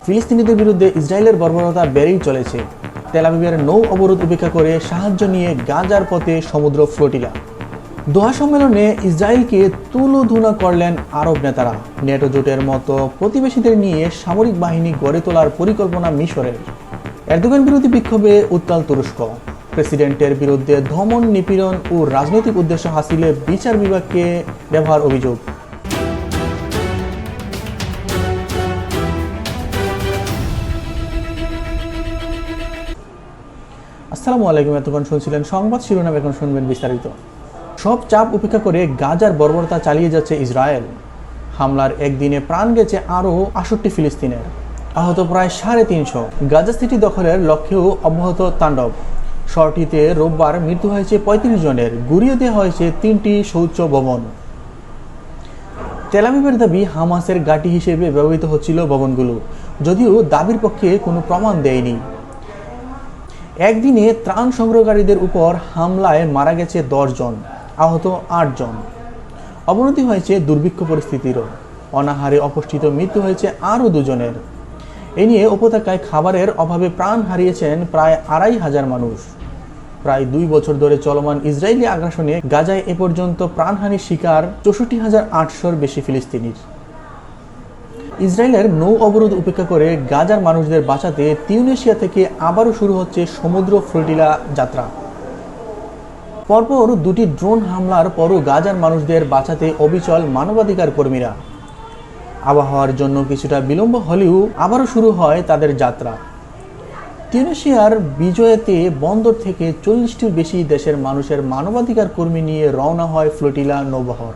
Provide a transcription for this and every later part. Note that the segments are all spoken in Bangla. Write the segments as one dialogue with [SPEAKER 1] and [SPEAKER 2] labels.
[SPEAKER 1] ফিলিস্তিনিদের বিরুদ্ধে ইসরায়েলের বর্বরতা বেড়েই চলেছে। তেল আবিবের নৌ অবরোধ উপেক্ষা করে সাহায্য নিয়ে গাজার পথে সমুদ্র ফ্লোটিলা। দোহা সম্মেলনে ইসরায়েলকে তুলোধুনা করলেন আরব নেতারা। নেটো জোটের মতো প্রতিবেশীদের নিয়ে সামরিক বাহিনী গড়ে তোলার পরিকল্পনা মিশরের। এরদোগান বিরোধী বিক্ষোভে উত্তাল তুরস্ক। প্রেসিডেন্টের বিরুদ্ধে দমন নিপীড়ন ও রাজনৈতিক উদ্দেশ্য হাসিলে বিচার বিভাগকে ব্যবহার অভিযোগ। আসসালামু আলাইকুম। এতক্ষণ শুনছিলেন সংবাদ শিরোনাম, এখন শুনবেন বিস্তারিত। সব চাপ উপেক্ষা করে গাজার বর্বরতা চালিয়ে যাচ্ছে ইসরায়েল। হামলার একদিনে প্রাণ গেছে আরও 68 ফিলিস্তিনের, আহত প্রায় 350। গাজা সিটি দখলের লক্ষ্যেও অব্যাহত তাণ্ডব। শহরটিতে রোববার মৃত্যু হয়েছে 35 জনের, গুড়িয়ে দেওয়া হয়েছে 3টি শৌচ ভবন। তেল আবিবের দাবি হামাসের ঘাঁটি হিসেবে ব্যবহৃত হচ্ছিল ভবনগুলো, যদিও দাবির পক্ষে কোনো প্রমাণ দেয়নি। একদিনে ত্রাণ সংগ্রহকারীদের উপর হামলায় মারা গেছে 10 জন, আহত 8 জন। অবনতি হয়েছে দুর্ভিক্ষ পরিস্থিতিরও। অনাহারে অপুষ্টিত মৃত্যু হয়েছে আরও 2 জনের। এ নিয়ে উপত্যকায় খাবারের অভাবে প্রাণ হারিয়েছেন প্রায় 2,500 মানুষ। প্রায় 2 বছর ধরে চলমান ইসরায়েলি আগ্রাসনে গাজায় এ পর্যন্ত প্রাণহানির শিকার 64,800-র বেশি ফিলিস্তিনির। ইসরায়েলের নৌ অবরোধ উপেক্ষা করে গাজার মানুষদের বাঁচাতে তিউনিসিয়া থেকে আবারও শুরু হচ্ছে সমুদ্র ফ্লোটিলা যাত্রা। পরপর 2টি ড্রোন হামলার পরও গাজার মানুষদের বাঁচাতে অবিচল মানবাধিকার কর্মীরা। আবহাওয়ার জন্য কিছুটা বিলম্ব হলেও আবারও শুরু হয় তাদের যাত্রা। তিউনিসিয়ার বিজয়েতে বন্দর থেকে 40টির বেশি দেশের মানুষের মানবাধিকার কর্মী নিয়ে রওনা হয় ফ্লোটিলা নৌবহর,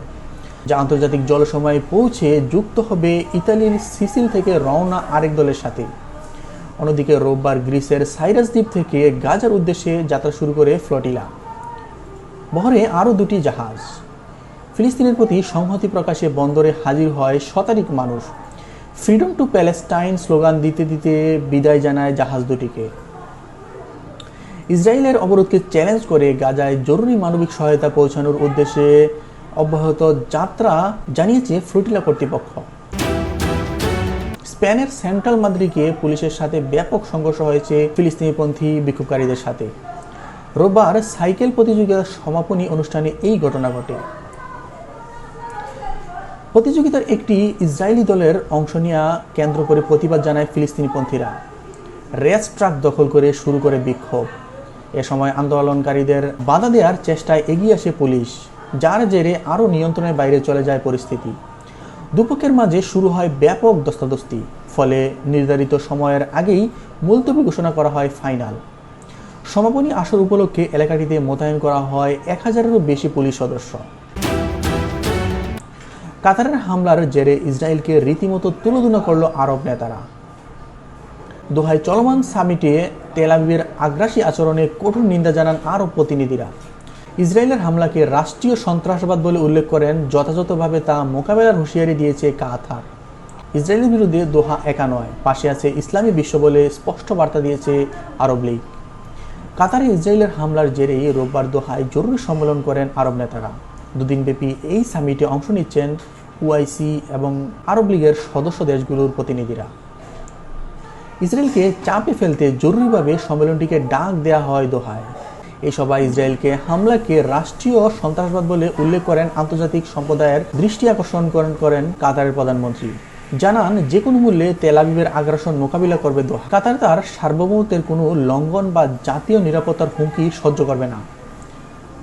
[SPEAKER 1] যা আন্তর্জাতিক জলসীমায় পৌঁছে যুক্ত হবে ইতালির সিসিল থেকে রওনা আরেক দলের সাথে। অন্যদিকে রোববার গ্রিসের সাইরাস দ্বীপ থেকে গাজার উদ্দেশ্যে যাত্রা শুরু করে ফ্লোটিলা। বহরে আরও 2টি জাহাজ। ফিলিস্তিনের প্রতি সংহতি প্রকাশে বন্দরে হাজির হয় শতাধিক মানুষ। ফ্রিডম টু প্যালেস্টাইন স্লোগান দিতে দিতে বিদায় জানায় জাহাজ দুটিকে। ইসরায়েলের অবরোধকে চ্যালেঞ্জ করে গাজায় জরুরি মানবিক সহায়তা পৌঁছানোর উদ্দেশ্যে অব্যাহত যাত্রা জানিয়েছে ফ্লোটিলা কর্তৃপক্ষ। স্পেনের সেন্ট্রাল মাদ্রিদে পুলিশের সাথে ব্যাপক সংঘর্ষ হয়েছে ফিলিস্তিনিপন্থী বিক্ষোভকারীদের সাথে। রোববার সাইকেল প্রতিযোগিতার সমাপনী অনুষ্ঠানে এই ঘটনা ঘটে। প্রতিযোগিতার একটি ইসরায়েলি দলের অংশ নেওয়া কেন্দ্র করে প্রতিবাদ জানায় ফিলিস্তিনিপন্থীরা। রেস ট্রাক দখল করে শুরু করে বিক্ষোভ। এ সময় আন্দোলনকারীদের বাধা দেওয়ার চেষ্টায় এগিয়ে আসে পুলিশ, যার জেরে আরও নিয়ন্ত্রণের বাইরে চলে যায় পরিস্থিতি। দুপক্ষের মাঝে শুরু হয় ব্যাপক ধস্তাধস্তি। ফলে নির্ধারিত সময়ের আগেই মুলতবি ঘোষণা করা হয় ফাইনাল। সমাপনী আসর উপলক্ষে এলাকাটিতে মোতায়েন করা হয় 1000-এরও বেশি পুলিশ সদস্য। কাতারের হামলার জেরে ইসরায়েলকে রীতিমতো তুলোধুনা করল আরব নেতারা। দোহায় চলমান সামিটে তেল আবিবের আগ্রাসী আচরণে কঠোর নিন্দা জানান আরব প্রতিনিধিরা। ইসরায়েলের হামলাকে রাষ্ট্রীয় সন্ত্রাসবাদ বলে উল্লেখ করেন, যথাযথভাবে তা মোকাবেলার হুঁশিয়ারি দিয়েছে কাতার। ইসরায়েলের বিরুদ্ধে দোহা একা নয়, পাশে আছে ইসলামী বিশ্ব বলে স্পষ্ট বার্তা দিয়েছে আরব লীগ। কাতারে ইসরায়েলের হামলার জেরেই রোববার দোহায় জরুরি সম্মেলন করেন আরব নেতারা। 2 দিনব্যাপী এই সামিটে অংশ নিচ্ছেন ওআইসি এবং আরব লীগের সদস্য দেশগুলোর প্রতিনিধিরা। ইসরায়েলকে চাপে ফেলতে জরুরিভাবে সম্মেলনটিকে ডাক দেওয়া হয় দোহায়। এই সভায় ইসরায়েলকে হামলাকে রাষ্ট্রীয় সন্ত্রাসবাদ বলে উল্লেখ করেন আন্তর্জাতিক সম্প্রদায়ের দৃষ্টি আকর্ষণ করেন কাতারের প্রধানমন্ত্রী। জানান, যে কোনো মূল্যে তেল আবিবের আগ্রাসন মোকাবিলা করবে দোহা। কাতার তার সার্বভৌমত্বের কোনো লঙ্ঘন বা জাতীয় নিরাপত্তার হুমকি সহ্য করবে না।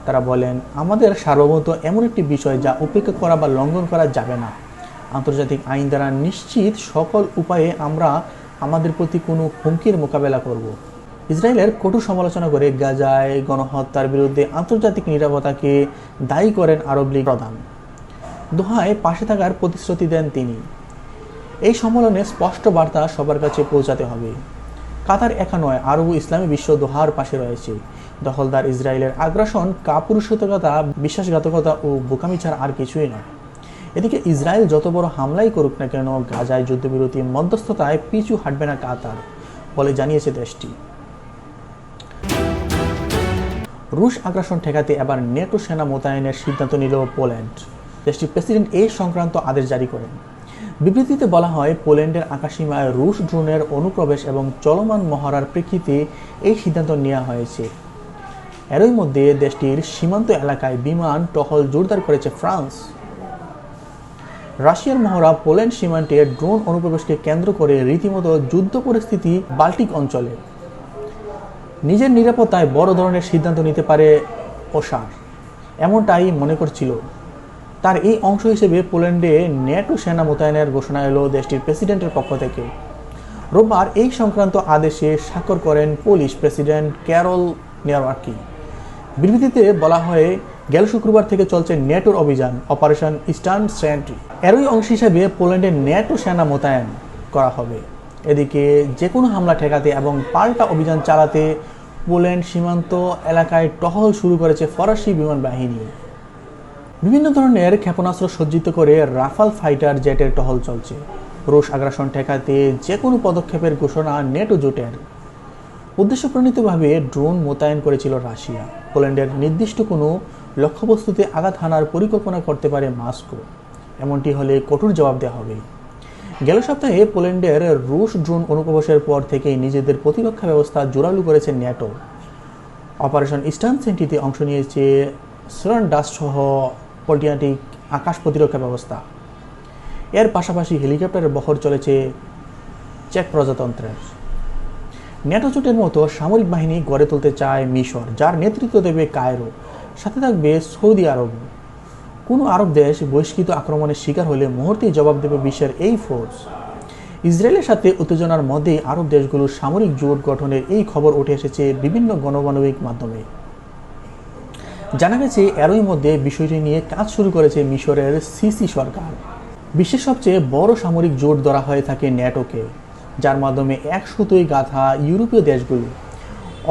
[SPEAKER 1] তারা বলেন, আমাদের সার্বভৌমত্ব এমন একটি বিষয় যা উপেক্ষা করা বা লঙ্ঘন করা যাবে না। আন্তর্জাতিক আইন দ্বারা নিশ্চিত সকল উপায়ে আমরা আমাদের প্রতি কোনো হুমকির মোকাবেলা করব। ইসরায়েলের কঠোর সমালোচনা করে গাজায় গণহত্যার বিরুদ্ধে আন্তর্জাতিক নিরাপত্তাকে দায়ী করেন আরব লীগ প্রধান। দোহায় পাশে থাকার প্রতিশ্রুতি দেন তিনি। এই সম্মেলনে স্পষ্ট বার্তা সবার কাছে পৌঁছাতে হবে। কাতার একা নয়, আরব ইসলামী বিশ্ব দোহার পাশে রয়েছে। দখলদার ইসরায়েলের আগ্রাসন কাপুরুষতা, বিশ্বাসঘাতকতা ও বোকামি ছাড়া আর কিছুই নয়। এদিকে ইসরায়েল যত বড় হামলাই করুক না কেন, গাজায় যুদ্ধবিরতি মধ্যস্থতায় পিছু হাঁটবে না কাতার বলে জানিয়েছে দেশটি। রুশ আগ্রাসন ঠেকাতে এবার নেটো সেনা মোতায়েনের সিদ্ধান্ত নিল পোল্যান্ড। দেশটির প্রেসিডেন্ট এই সংক্রান্ত আদেশ জারি করেন। বিবৃতিতে বলা হয়, পোল্যান্ডের আকাশসীমায় রুশ ড্রোনের অনুপ্রবেশ এবং চলমান মহড়ার প্রেক্ষিতে এই সিদ্ধান্ত নেওয়া হয়েছে। এরই মধ্যে দেশটির সীমান্ত এলাকায় বিমান টহল জোরদার করেছে ফ্রান্স। রাশিয়ার মহড়া পোল্যান্ড সীমান্তে ড্রোন অনুপ্রবেশকে কেন্দ্র করে রীতিমতো যুদ্ধ পরিস্থিতি বাল্টিক অঞ্চলে। নিজের নিরাপত্তায় বড় ধরনের সিদ্ধান্ত নিতে পারে ওসার, এমনটাই মনে করছিল। তার এই অংশ হিসেবে পোল্যান্ডে ন্যাটো সেনা মোতায়েনের ঘোষণা এলো দেশটির প্রেসিডেন্টের পক্ষ থেকে। রোববার এই সংক্রান্ত আদেশে স্বাক্ষর করেন পোলিশ প্রেসিডেন্ট ক্যারল নেওয়ার্কি। বিবৃতিতে বলা হয়, গেল শুক্রবার থেকে চলছে ন্যাটোর অভিযান অপারেশন ইস্টার্ন সেন্ট্রি। এরই অংশ হিসেবে পোল্যান্ডে ন্যাটো সেনা মোতায়েন করা হবে। এদিকে যে কোনো হামলা ঠেকাতে এবং পাল্টা অভিযান চালাতে পোল্যান্ড সীমান্ত এলাকায় টহল শুরু করেছে ফরাসি বিমান বাহিনী। বিভিন্ন ধরনের ক্ষেপণাস্ত্র সজ্জিত করে রাফাল ফাইটার জেটের টহল চলছে। রুশ আগ্রাসন ঠেকাতে যে কোনো পদক্ষেপের ঘোষণা নেটো জোটের। উদ্দেশ্যপ্রণীতভাবে ড্রোন মোতায়েন করেছিল রাশিয়া। পোল্যান্ডের নির্দিষ্ট কোনো লক্ষ্যবস্তুতে আঘাত হানার পরিকল্পনা করতে পারে মস্কো। এমনটি হলে কঠোর জবাব দেওয়া হবে। গেল সপ্তাহে পোল্যান্ডের রুশ ড্রোন অনুপ্রবেশের পর থেকেই নিজেদের প্রতিরক্ষা ব্যবস্থা জোরালো করেছে ন্যাটো। অপারেশন ইস্টার্ন সেন্ট্রিতে অংশ নিয়েছে সুরানডাস্ট সহ পলিটিয়াটিক আকাশ প্রতিরক্ষা ব্যবস্থা। এর পাশাপাশি হেলিকপ্টারের বহর চলেছে চেক প্রজাতন্ত্রের। ন্যাটো জোটের মতো সামরিক বাহিনী গড়ে তুলতে চায় মিশর, যার নেতৃত্ব দেবে কায়রো। সাথে থাকবে সৌদি আরব। কোনো আরব দেশ বহিষ্কৃত আক্রমণের শিকার হলে মুহূর্তেই জবাব দেবে বিশ্বের এই ফোর্স। ইসরায়েলের সাথে উত্তেজনার মধ্যেই আরব দেশগুলোর সামরিক জোট গঠনের এই খবর উঠে এসেছে বিভিন্ন গণমানবিক মাধ্যমে। জানা গেছে, এরই মধ্যে বিষয়টি নিয়ে কাজ শুরু করেছে মিশরের সিসি সরকার। বিশ্বের সবচেয়ে বড় সামরিক জোট ধরা হয়ে থাকে ন্যাটোকে, যার মাধ্যমে এক সুতোয় গাঁথা ইউরোপীয় দেশগুলো।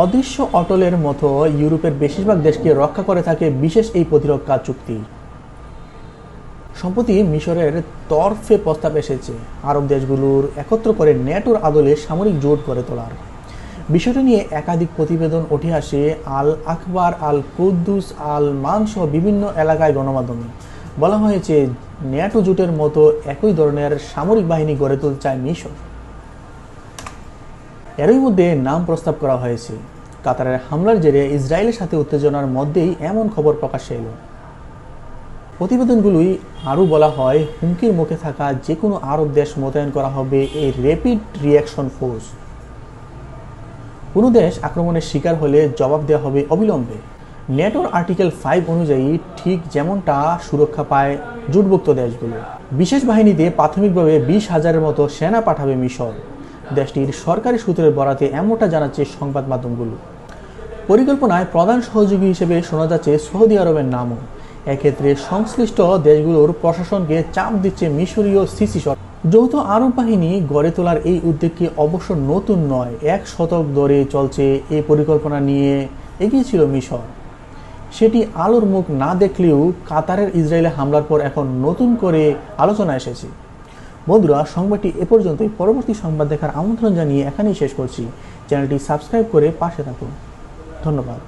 [SPEAKER 1] অদৃশ্য অটলের মতো ইউরোপের বেশিরভাগ দেশকে রক্ষা করে থাকে বিশেষ এই প্রতিরক্ষা চুক্তি। সম্প্রতি মিশরের তরফে প্রস্তাব এসেছে আরব দেশগুলোর একত্র করে ন্যাটোর আদলে সামরিক জোট গড়ে তোলার। বিষয়টি নিয়ে একাধিক প্রতিবেদন উঠে আসে আল আকবার, আল কুদ্দুস, আল মান সহ বিভিন্ন এলাকায় গণমাধ্যমে। বলা হয়েছে, ন্যাটো জোটের মতো একই ধরনের সামরিক বাহিনী গড়ে তুলতে চায় মিশর। এরই মধ্যে নাম প্রস্তাব করা হয়েছে। কাতারের হামলার জেরে ইসরায়েলের সাথে উত্তেজনার মধ্যেই এমন খবর প্রকাশ্যে এলো। প্রতিবেদনগুলোই আরও বলা হয়, হুমকির মুখে থাকা যে কোনো আরব দেশ মোতায়েন করা হবে এই র্যাপিড রিঅ্যাকশন ফোর্স। কোনো দেশ আক্রমণের শিকার হলে জবাব দেওয়া হবে অবিলম্বে। ন্যাটোর আর্টিকেল 5 অনুযায়ী ঠিক যেমনটা সুরক্ষা পায় জোটভুক্ত দেশগুলো। বিশেষ বাহিনীতে প্রাথমিকভাবে 20,000-এর মতো সেনা পাঠাবে মিশর। দেশটির সরকারি সূত্রের বরাতে এমনটা জানাচ্ছে সংবাদ মাধ্যমগুলো। পরিকল্পনায় প্রধান সহযোগী হিসেবে শোনা যাচ্ছে সৌদি আরবের নামও। এক্ষেত্রে সংশ্লিষ্ট দেশগুলোর প্রশাসনকে চাপ দিচ্ছে মিশরীয় সিসি সরকার। যৌথ আরব বাহিনী গড়ে তোলার এই উদ্যোগকে অবশ্য নতুন নয়। 1 শতক ধরে চলছে এই পরিকল্পনা নিয়ে এগিয়েছিল মিশর। সেটি আলোর মুখ না দেখলেও কাতারের ইসরায়েলে হামলার পর এখন নতুন করে আলোচনা এসেছে। বন্ধুরা, সংবাদটি এ পর্যন্তই। পরবর্তী সংবাদ দেখার আমন্ত্রণ জানিয়ে এখানেই শেষ করছি। চ্যানেলটি সাবস্ক্রাইব করে পাশে থাকুন। ধন্যবাদ।